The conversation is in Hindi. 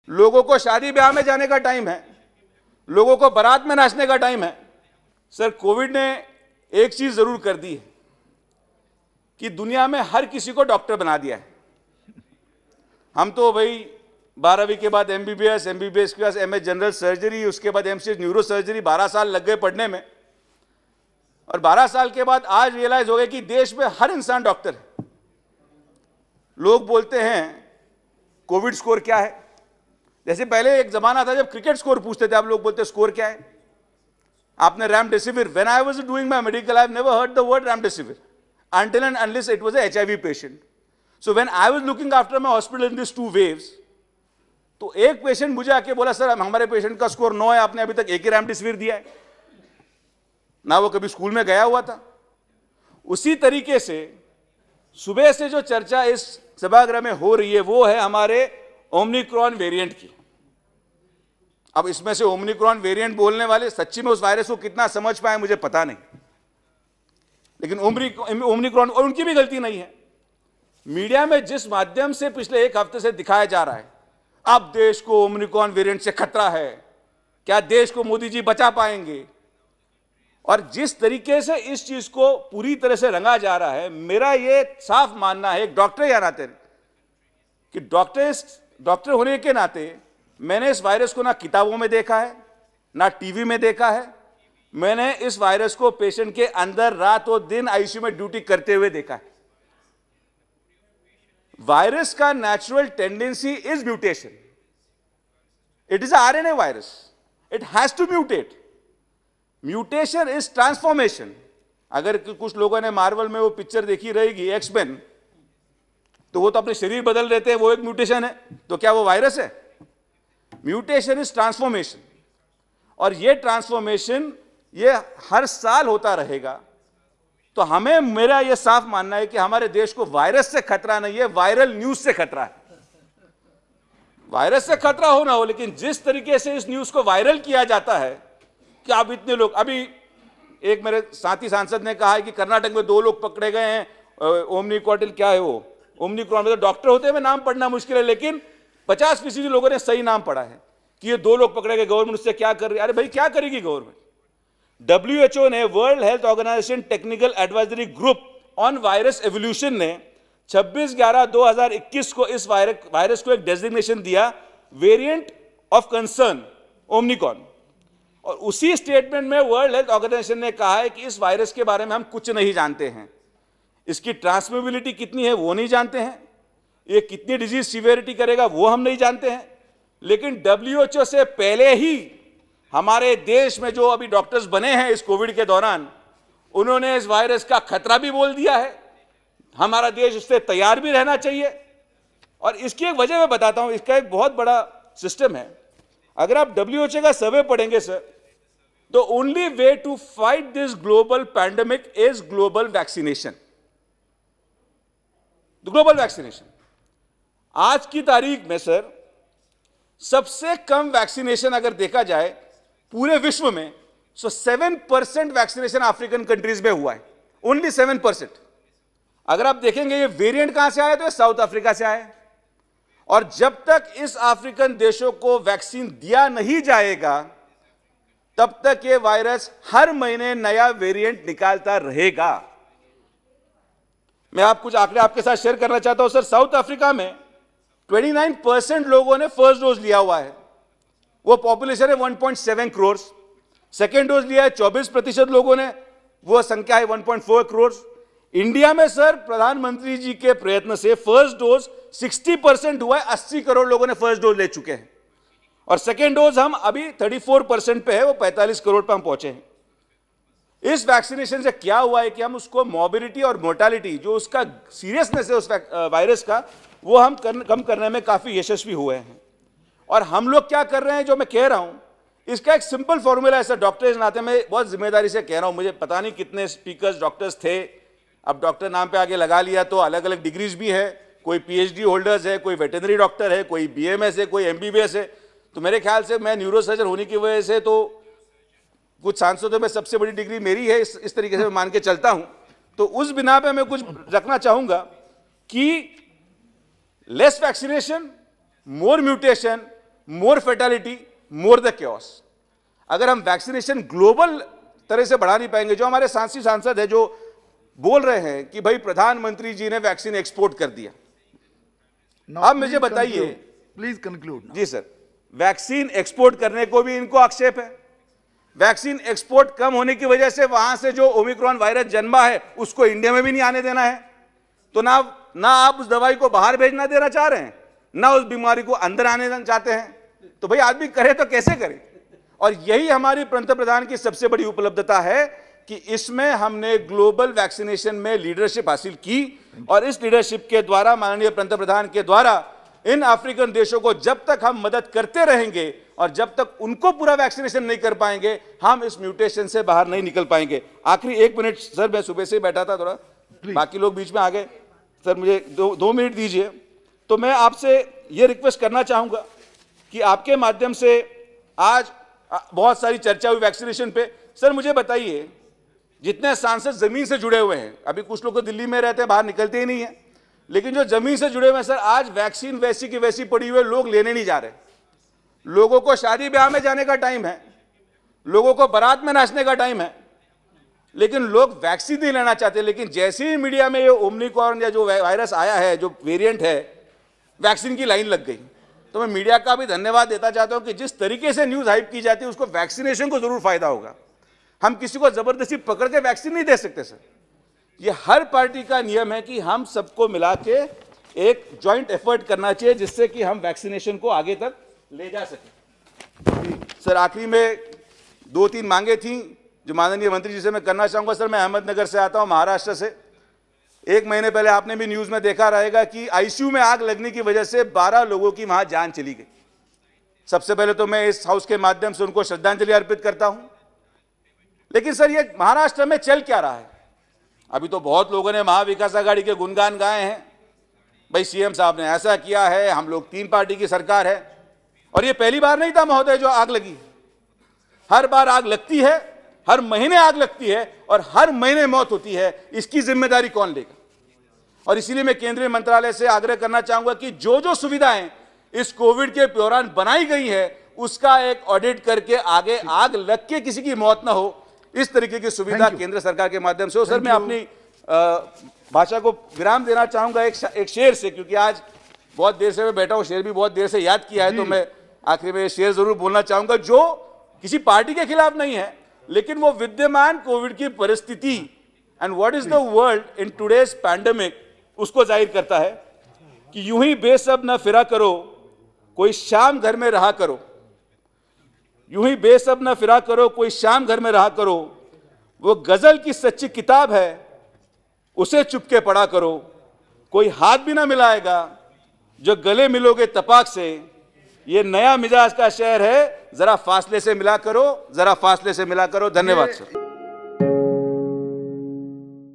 लोगों को शादी ब्याह में जाने का टाइम है, लोगों को बारात में नाचने का टाइम है। सर, कोविड ने एक चीज जरूर कर दी है कि दुनिया में हर किसी को डॉक्टर बना दिया है। हम तो भाई 12वीं के बाद एमबीबीएस, एमबीबीएस के बाद एमएस जनरल सर्जरी, उसके बाद एमसीएस न्यूरो सर्जरी, 12 साल लग गए पढ़ने में। और 12 साल के बाद आज रियलाइज हो गया कि देश में हर इंसान डॉक्टर है। लोग बोलते हैं कोविड स्कोर क्या है। जैसे पहले एक जमाना था जब क्रिकेट स्कोर पूछते थे, आप लोग बोलते स्कोर क्या है। आपने remdesivir, when I was doing my medical, I have never heard the word remdesivir until and unless it was a HIV patient. So when I was looking after my hospital in these 2 waves, तो एक पेशेंट मुझे आके बोला, सर हमारे पेशेंट का स्कोर 9 है, आपने अभी तक एक ही रेमडेसिविर दिया है, ना वो कभी स्कूल में गया हुआ था। उसी तरीके से सुबह से जो चर्चा इस सभागृह में हो रही है वो है हमारे ओमिक्रॉन वेरिएंट की। अब इसमें से ओमिक्रॉन वेरिएंट बोलने वाले सच्ची में उस वायरस को कितना समझ पाए मुझे पता नहीं, लेकिन ओमिक्रॉन, और उनकी भी गलती नहीं है। मीडिया में जिस माध्यम से पिछले एक हफ्ते से दिखाया जा रहा है, अब देश को ओमिक्रॉन वेरिएंट से खतरा है, क्या देश को मोदी जी बचा पाएंगे, और जिस तरीके से इस चीज को पूरी तरह से रंगा जा रहा है, मेरा ये साफ मानना है एक डॉक्टर या नाते कि डॉक्टर होने के नाते मैंने इस वायरस को ना किताबों में देखा है, ना टीवी में देखा है। मैंने इस वायरस को पेशेंट के अंदर रातों दिन आईसीयू में ड्यूटी करते हुए देखा है। वायरस का natural tendency is mutation. It is RNA virus, it has to mutate. Mutation is transformation. अगर कुछ लोगों ने मार्वल में वो पिक्चर देखी रहेगी एक्समैन, तो वो तो अपने शरीर बदल देते हैं, वो एक म्यूटेशन है। तो क्या वो वायरस है? म्यूटेशन इज ट्रांसफॉर्मेशन, और ये ट्रांसफॉर्मेशन ये हर साल होता रहेगा। तो हमें, मेरा ये साफ मानना है कि हमारे देश को वायरस से खतरा नहीं है, वायरल न्यूज से खतरा है। वायरस से खतरा हो ना हो, लेकिन जिस तरीके से इस न्यूज को वायरल किया जाता है कि आप इतने लोग, अभी एक मेरे साथी सांसद ने कहा है कि कर्नाटक में 2 लोग पकड़े गए हैं ओमिक्रॉन, क्या है वो ओमिक्रॉन, मतलब डॉक्टर होते हुए नाम पढ़ना मुश्किल है, लेकिन 50% लोगों ने सही नाम पढ़ा है कि ये 2 लोग पकड़े गए। गवर्नमेंट उससे क्या कर रही है? अरे भाई क्या करेगी गवर्नमेंट? WHO ने, World Health Organization Technical Advisory Group on Virus Evolution ने 26/11/2021 को इस वायरस को एक डेजिग्नेशन दिया, वेरिएंट ऑफ कंसर्न ओमिक्रॉन। और उसी स्टेटमेंट में वर्ल्ड हेल्थ ऑर्गेनाइजेशन ने कहा है कि इस वायरस के बारे में हम कुछ नहीं जानते हैं। इसकी ट्रांसमिसिबिलिटी कितनी है वो नहीं जानते हैं, ये कितनी डिजीज सिवियरिटी करेगा वो हम नहीं जानते हैं। लेकिन WHO से पहले ही हमारे देश में जो अभी डॉक्टर्स बने हैं इस कोविड के दौरान, उन्होंने इस वायरस का खतरा भी बोल दिया है। हमारा देश उससे तैयार भी रहना चाहिए। और इसकी एक वजह मैं बताता हूं, इसका एक बहुत बड़ा सिस्टम है। अगर आप WHO का सर्वे पढ़ेंगे सर, तो only way to fight this global pandemic is global vaccination. Global vaccination. आज की तारीख में सर सबसे कम वैक्सीनेशन अगर देखा जाए पूरे विश्व में, सो 7% वैक्सीनेशन अफ्रीकन कंट्रीज में हुआ है, ओनली 7%। अगर आप देखेंगे ये वेरिएंट कहां से आया, तो ये साउथ अफ्रीका से आया है। और जब तक इस अफ्रीकन देशों को वैक्सीन दिया नहीं जाएगा, तब तक ये वायरस हर महीने नया वेरिएंट निकालता रहेगा। मैं आप कुछ आंकड़े आपके साथ शेयर करना चाहता हूं सर। साउथ अफ्रीका में 29% लोगों ने फर्स्ट डोज लिया हुआ है, वो पॉपुलेशन है 1.7 करोड़। सेकेंड डोज लिया है 24% लोगों ने, वो संख्या है 1.4 करोड़। इंडिया में सर प्रधानमंत्री जी के प्रयत्न से फर्स्ट डोज 60% हुआ है, 80 करोड़ लोगों ने फर्स्ट डोज ले चुके हैं। और सेकेंड डोज हम अभी 34% पे है, वो 45 करोड़ पे हम पहुंचे हैं। इस वैक्सीनेशन से क्या हुआ है कि हम उसको मॉर्बिडिटी और मोर्टालिटी, जो उसका सीरियसनेस है उस वायरस का, वो हम कम करने में काफी यशस्वी हुए हैं। और हम लोग क्या कर रहे हैं, जो मैं कह रहा हूं, इसका एक सिंपल फॉर्मूला है सर। डॉक्टर इस नाते मैं बहुत जिम्मेदारी से कह रहा हूं, मुझे पता नहीं कितने स्पीकर्स डॉक्टर्स थे, अब डॉक्टर नाम पे आगे लगा लिया तो अलग अलग डिग्रीज भी है, कोई PhD होल्डर्स है, कोई वेटरनरी डॉक्टर है, कोई BMS है, कोई MBBS है। तो मेरे ख्याल से मैं न्यूरोसर्जन होने की वजह से तो कुछ सांसदों में सबसे बड़ी डिग्री मेरी है, इस तरीके से मैं मान के चलता हूं। तो उस बिना पे मैं कुछ रखना चाहूंगा कि less vaccination, more mutation, more fatality, more the chaos. अगर हम वैक्सीनेशन ग्लोबल तरह से बढ़ा नहीं पाएंगे, जो हमारे सांसद है जो बोल रहे हैं कि भाई प्रधानमंत्री जी ने वैक्सीन एक्सपोर्ट कर दिया, अब मुझे बताइए, प्लीज कंक्लूड। जी सर, वैक्सीन एक्सपोर्ट करने को भी इनको आक्षेप है। वैक्सीन एक्सपोर्ट कम होने की वजह से वहां से जो ओमिक्रॉन वायरस जन्मा है उसको इंडिया में भी नहीं आने देना है। तो ना आप उस दवाई को बाहर भेजना देना चाह रहे हैं, ना उस बीमारी को अंदर आने देना चाहते हैं। तो भाई आदमी करे तो कैसे करे? और यही हमारी पंतप्रधान की सबसे बड़ी उपलब्धता है कि इसमें हमने ग्लोबल वैक्सीनेशन में लीडरशिप हासिल की, और इस लीडरशिप के द्वारा, माननीय पंतप्रधान के द्वारा, इन अफ्रीकन देशों को जब तक हम मदद करते रहेंगे और जब तक उनको पूरा वैक्सीनेशन नहीं कर पाएंगे, हम इस म्यूटेशन से बाहर नहीं निकल पाएंगे। आखिरी 1 मिनट सर, मैं सुबह से बैठा था, थोड़ा बाकी लोग बीच में आ गए सर, मुझे 2 मिनट दीजिए। तो मैं आपसे ये रिक्वेस्ट करना चाहूंगा कि आपके माध्यम से, आज बहुत सारी चर्चा हुई वैक्सीनेशन पे, सर मुझे बताइए, जितने सांसद जमीन से जुड़े हुए हैं, अभी कुछ लोग तो दिल्ली में रहते हैं, बाहर निकलते ही नहीं है, लेकिन जो जमीन से जुड़े हुए हैं सर, आज वैक्सीन वैसी की वैसी पड़ी हुई है, लोग लेने नहीं जा रहे। लोगों को शादी ब्याह में जाने का टाइम है, लोगों को बारात में नाचने का टाइम है, लेकिन लोग वैक्सीन नहीं लेना चाहते। लेकिन जैसे ही मीडिया में ये ओमिक्रॉन या जो वायरस आया है, जो वेरिएंट है, वैक्सीन की लाइन लग गई। तो मैं मीडिया का भी धन्यवाद देता चाहता हूं कि जिस तरीके से न्यूज हाइप की जाती है, उसको वैक्सीनेशन को जरूर फायदा होगा। हम किसी को जबरदस्ती पकड़ के वैक्सीन नहीं दे सकते सर। ये हर पार्टी का नियम है कि हम सबको मिला के एक जॉइंट एफर्ट करना चाहिए, जिससे कि हम वैक्सीनेशन को आगे तक ले जा सकें। सर आखिरी में 2-3 मांगे थी जो माननीय मंत्री जी से मैं करना चाहूंगा। सर मैं अहमदनगर से आता हूं, महाराष्ट्र से। 1 महीने पहले आपने भी न्यूज में देखा रहेगा कि आईसीयू में आग लगने की वजह से 12 लोगों की वहां जान चली गई। सबसे पहले तो मैं इस हाउस के माध्यम से उनको श्रद्धांजलि अर्पित करता हूं। लेकिन सर ये महाराष्ट्र में चल क्या रहा है? अभी तो बहुत लोगों ने महाविकास आघाड़ी के गुणगान गाए हैं, भाई सीएम साहब ने ऐसा किया है, हम लोग 3 पार्टी की सरकार है। और ये पहली बार नहीं था महोदय जो आग लगी, हर बार आग लगती है, हर महीने आग लगती है और हर महीने मौत होती है। इसकी जिम्मेदारी कौन लेगा? और इसीलिए मैं केंद्रीय मंत्रालय से आग्रह करना चाहूंगा कि जो जो सुविधाएं इस कोविड के दौरान बनाई गई है, उसका एक ऑडिट करके आगे आग लग के किसी की मौत ना हो, इस तरीके की सुविधा केंद्र सरकार के माध्यम से हो। सर मैं अपनी भाषा को विराम देना चाहूंगा एक शेर से, क्योंकि आज बहुत देर से मैं बैठा हूं, शेर भी बहुत देर से याद किया है, तो मैं आखिर में शेर जरूर बोलना चाहूंगा, जो किसी पार्टी के खिलाफ नहीं है, लेकिन वो विद्यमान कोविड की परिस्थिति and what is the world in today's pandemic, उसको जाहिर करता है कि यूं ही बेसब न फिरा करो, कोई शाम घर में रहा करो। यूं ही बेसब न फिरा करो, कोई शाम घर में रहा करो। वो गजल की सच्ची किताब है, उसे चुपके पढ़ा करो। कोई हाथ भी ना मिलाएगा, जो गले मिलोगे तपाक से। ये नया मिजाज का शहर है, जरा फासले से मिला करो, जरा फासले से मिला करो। धन्यवाद सर।